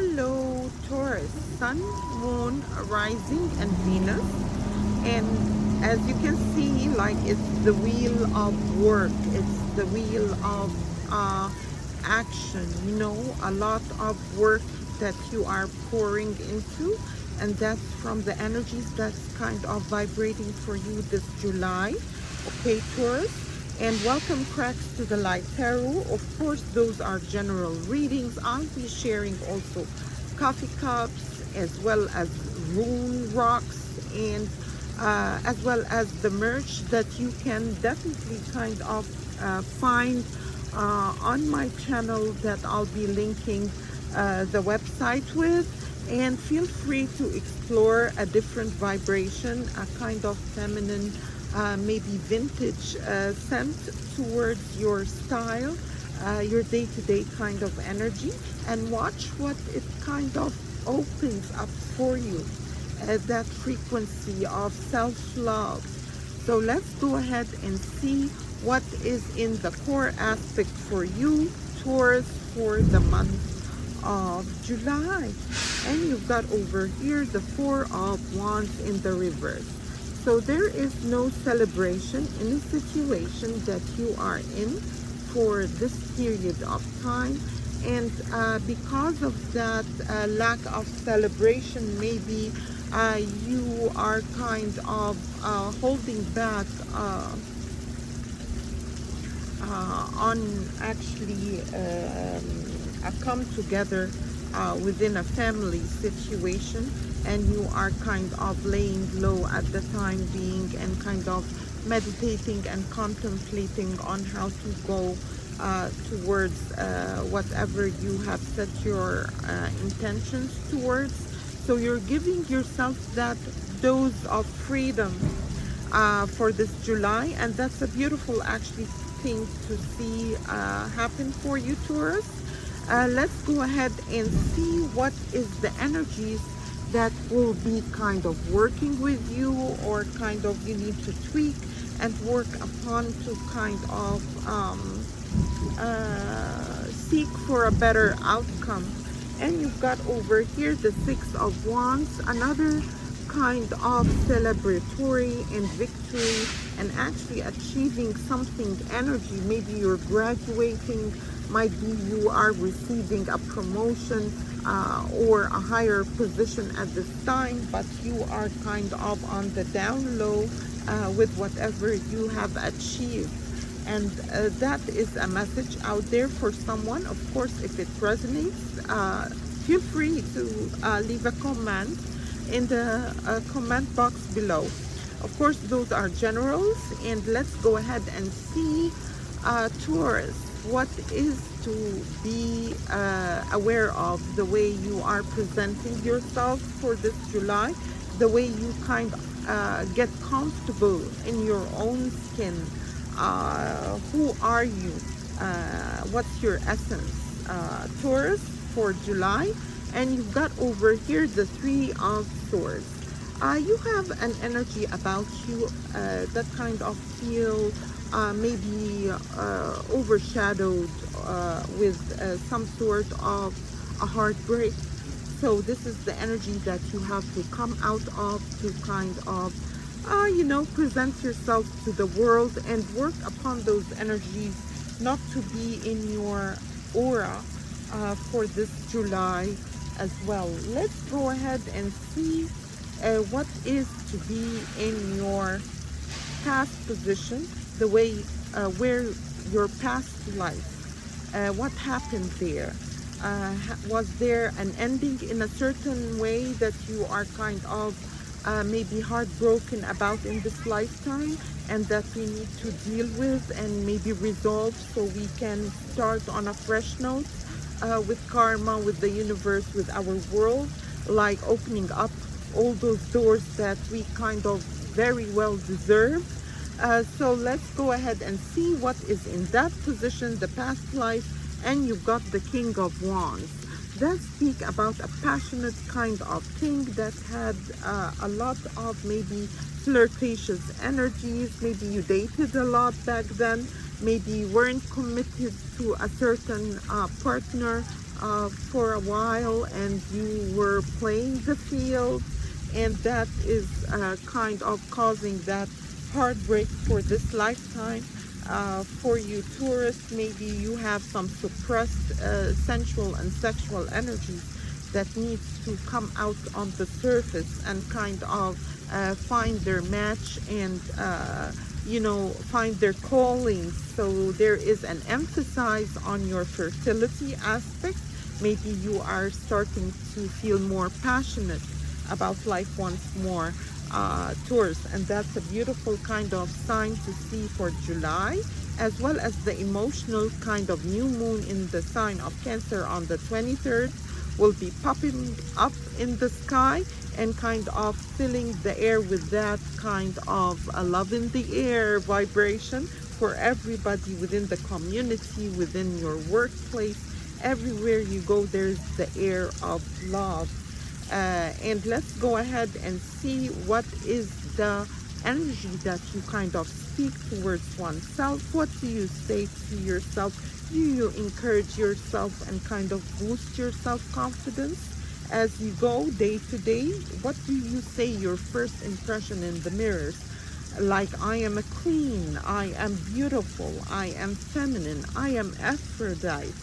Hello, Taurus, Sun, Moon, Rising, and Venus. And as you can see, like it's the wheel of work, it's the wheel of action, a lot of work that you are pouring into. And that's from the energies that's kind of vibrating for you this July. Okay, Taurus. And welcome, cracks, to the Light Tarot. Of course, those are general readings. I'll be sharing also coffee cups as well as rune rocks and as well as the merch that you can definitely kind of find on my channel that I'll be linking the website with. And feel free to explore a different vibration, a kind of feminine, maybe vintage scent towards your style, your day-to-day kind of energy, and watch what it kind of opens up for you, that frequency of self-love. So let's go ahead and see what is in the core aspect for you, Taurus, for the month of July. And you've got over here the Four of Wands in the reverse. So there is no celebration in a situation that you are in for this period of time. And because of that lack of celebration, maybe you are kind of holding back on actually a come together within a family situation, and you are kind of laying low at the time being and kind of meditating and contemplating on how to go towards whatever you have set your intentions towards. So you're giving yourself that dose of freedom for this July, and that's a beautiful actually thing to see happen for you, Taurus. Let's go ahead and see what is the energies that will be kind of working with you, or kind of you need to tweak and work upon to kind of seek for a better outcome. And you've got over here the Six of Wands, another kind of celebratory and victory and actually achieving something energy. Maybe you're graduating, might be you are receiving a promotion or a higher position at this time, but you are kind of on the down low with whatever you have achieved. And that is a message out there for someone. Of course, if it resonates, feel free to leave a comment in the comment box below. Of course, those are generals, and let's go ahead and see, Taurus, what is to be aware of, the way you are presenting yourself for this July, the way you kind of get comfortable in your own skin. Who are you? What's your essence? Taurus for July. And you've got over here the Three of Swords. You have an energy about you that kind of feel maybe overshadowed with some sort of a heartbreak. So this is the energy that you have to come out of, to kind of present yourself to the world and work upon those energies, not to be in your aura for this July as well. Let's go ahead and see what is to be in your past position, the way where your past life, what happened there. Was there an ending in a certain way that you are kind of maybe heartbroken about in this lifetime, and that we need to deal with and maybe resolve, so we can start on a fresh note with karma, with the universe, with our world, like opening up all those doors that we kind of very well deserve. So let's go ahead and see what is in that position, the past life. And you've got the King of Wands. That speak about a passionate kind of thing that had a lot of maybe flirtatious energies. Maybe you dated a lot back then. Maybe you weren't committed to a certain partner for a while and you were playing the field, and that is kind of causing that heartbreak for this lifetime. For you Taurus, maybe you have some suppressed sensual and sexual energies that needs to come out on the surface and kind of find their match and find their calling. So there is an emphasis on your fertility aspect. Maybe you are starting to feel more passionate about life once more, Taurus, and that's a beautiful kind of sign to see for July, as well as the emotional kind of new moon in the sign of Cancer on the 23rd will be popping up in the sky and kind of filling the air with that kind of a love in the air vibration for everybody within the community, within your workplace. Everywhere you go, there's the air of love. And let's go ahead and see what is the energy that you kind of speak towards oneself. What do you say to yourself? Do you encourage yourself and kind of boost your self-confidence as you go day to day? What do you say your first impression in the mirrors? Like, I am a queen, I am beautiful, I am feminine, I am Aphrodite.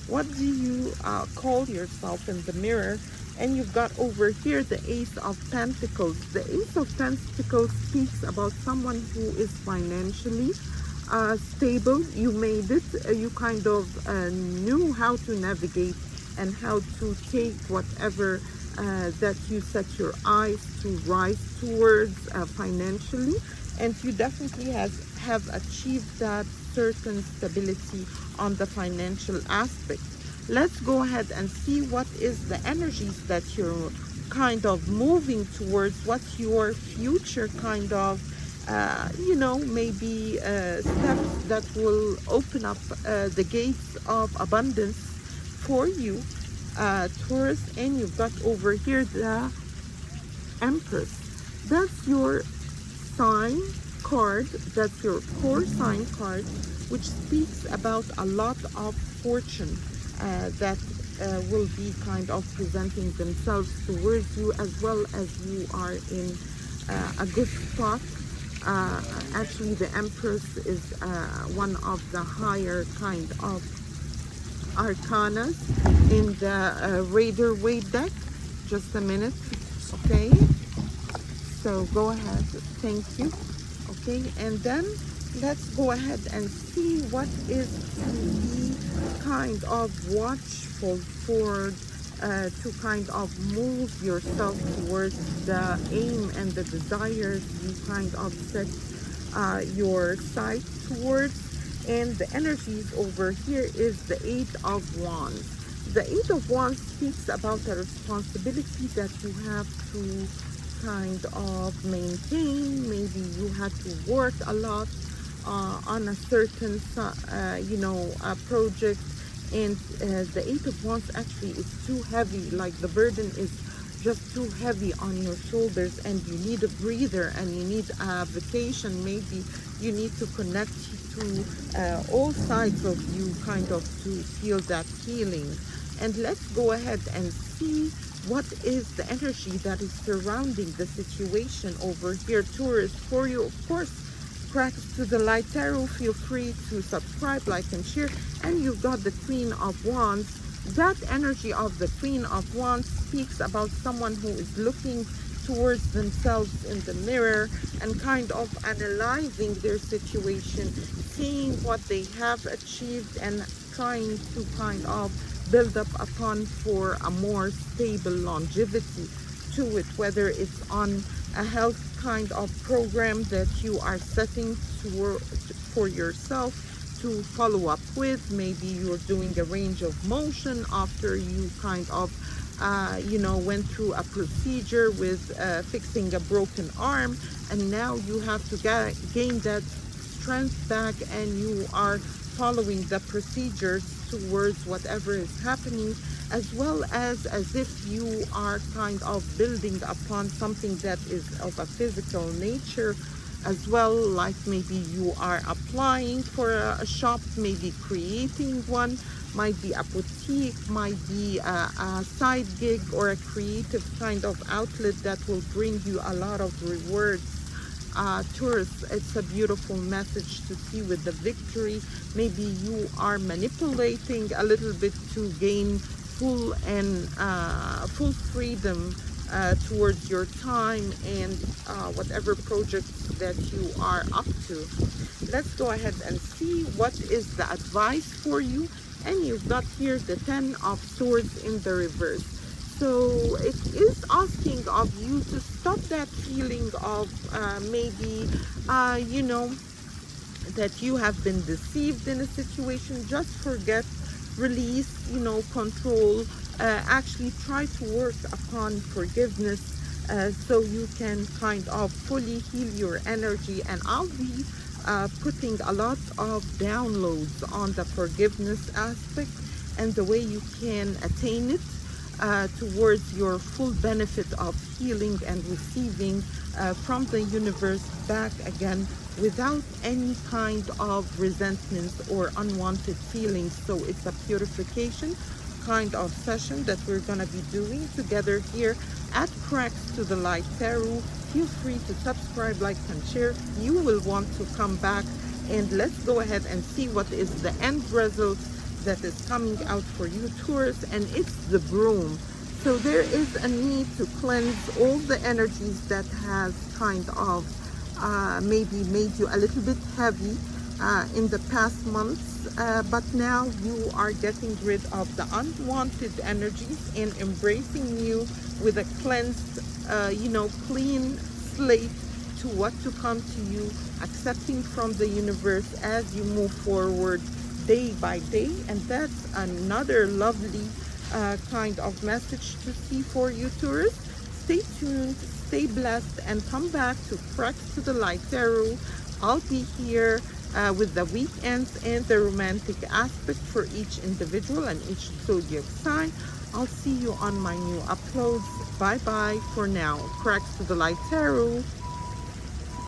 What do you call yourself in the mirror? And you've got over here the Ace of Pentacles. The Ace of Pentacles speaks about someone who is financially stable. You made it. You kind of knew how to navigate and how to take whatever that you set your eyes to rise towards financially. And you definitely have achieved that certain stability on the financial aspect. Let's go ahead and see what is the energies that you're kind of moving towards. What's your future kind of, maybe steps that will open up the gates of abundance for you, Taurus. And you've got over here the Empress. That's your sign card. That's your core sign card, which speaks about a lot of fortune that will be kind of presenting themselves towards you, as well as you are in a good spot. Actually, the Empress is one of the higher kind of arcanas in the Rider-Waite deck. Just a minute, okay? So go ahead, thank you. Okay, and then let's go ahead and see what is to be kind of watchful for, to kind of move yourself towards the aim and the desires you kind of set your sight towards. And the energies over here is the Eight of Wands. The Eight of Wands speaks about the responsibility that you have to kind of maintain. Maybe you had to work a lot on a certain project, and the Eight of Wands actually is too heavy. Like, the burden is just too heavy on your shoulders, and you need a breather and you need a vacation. Maybe you need to connect to all sides of you kind of to feel that healing. And let's go ahead and see what is the energy that is surrounding the situation over here, Taurus, for you. Of course, Practice to the Light Tarot, feel free to subscribe, like, and share. And you've got the Queen of Wands. That energy of the Queen of Wands speaks about someone who is looking towards themselves in the mirror and kind of analyzing their situation, seeing what they have achieved and trying to kind of build up upon for a more stable longevity to it, whether it's on a health kind of program that you are setting for yourself to follow up with. Maybe you're doing a range of motion after you kind of went through a procedure with fixing a broken arm, and now you have to gain that strength back, and you are following the procedures towards whatever is happening, as well as if you are kind of building upon something that is of a physical nature as well. Like, maybe you are applying for a shop, maybe creating one. might be a boutique, might be a side gig, or a creative kind of outlet that will bring you a lot of rewards. Taurus, it's a beautiful message to see with the victory. Maybe you are manipulating a little bit to gain full freedom towards your time and whatever projects that you are up to. Let's go ahead and see what is the advice for you. And you've got here the 10 of Swords in the reverse. So it is asking of you to stop that feeling of maybe, you know, that you have been deceived in a situation. Just forget, release, you know, control. Actually try to work upon forgiveness so you can kind of fully heal your energy. And I'll be putting a lot of downloads on the forgiveness aspect and the way you can attain it towards your full benefit of healing and receiving from the universe back again without any kind of resentment or unwanted feelings. So it's a purification kind of session that we're going to be doing together here at Cracks to the Light Tarot. Feel free to subscribe, like, and share. You will want to come back, and let's go ahead and see what is the end result that is coming out for you, Taurus. And it's the broom. So there is a need to cleanse all the energies that has kind of maybe made you a little bit heavy in the past months, but now you are getting rid of the unwanted energies and embracing you with a cleansed, you know, clean slate to what to come to you, accepting from the universe as you move forward day by day. And that's another lovely kind of message to see for you, Taurus. Stay tuned, stay blessed, and come back to Cracks to the Light Tarot. I'll be here with the weekends and the romantic aspect for each individual and each zodiac sign. I'll see you on my new uploads. Bye bye for now. Cracks to the Light Tarot.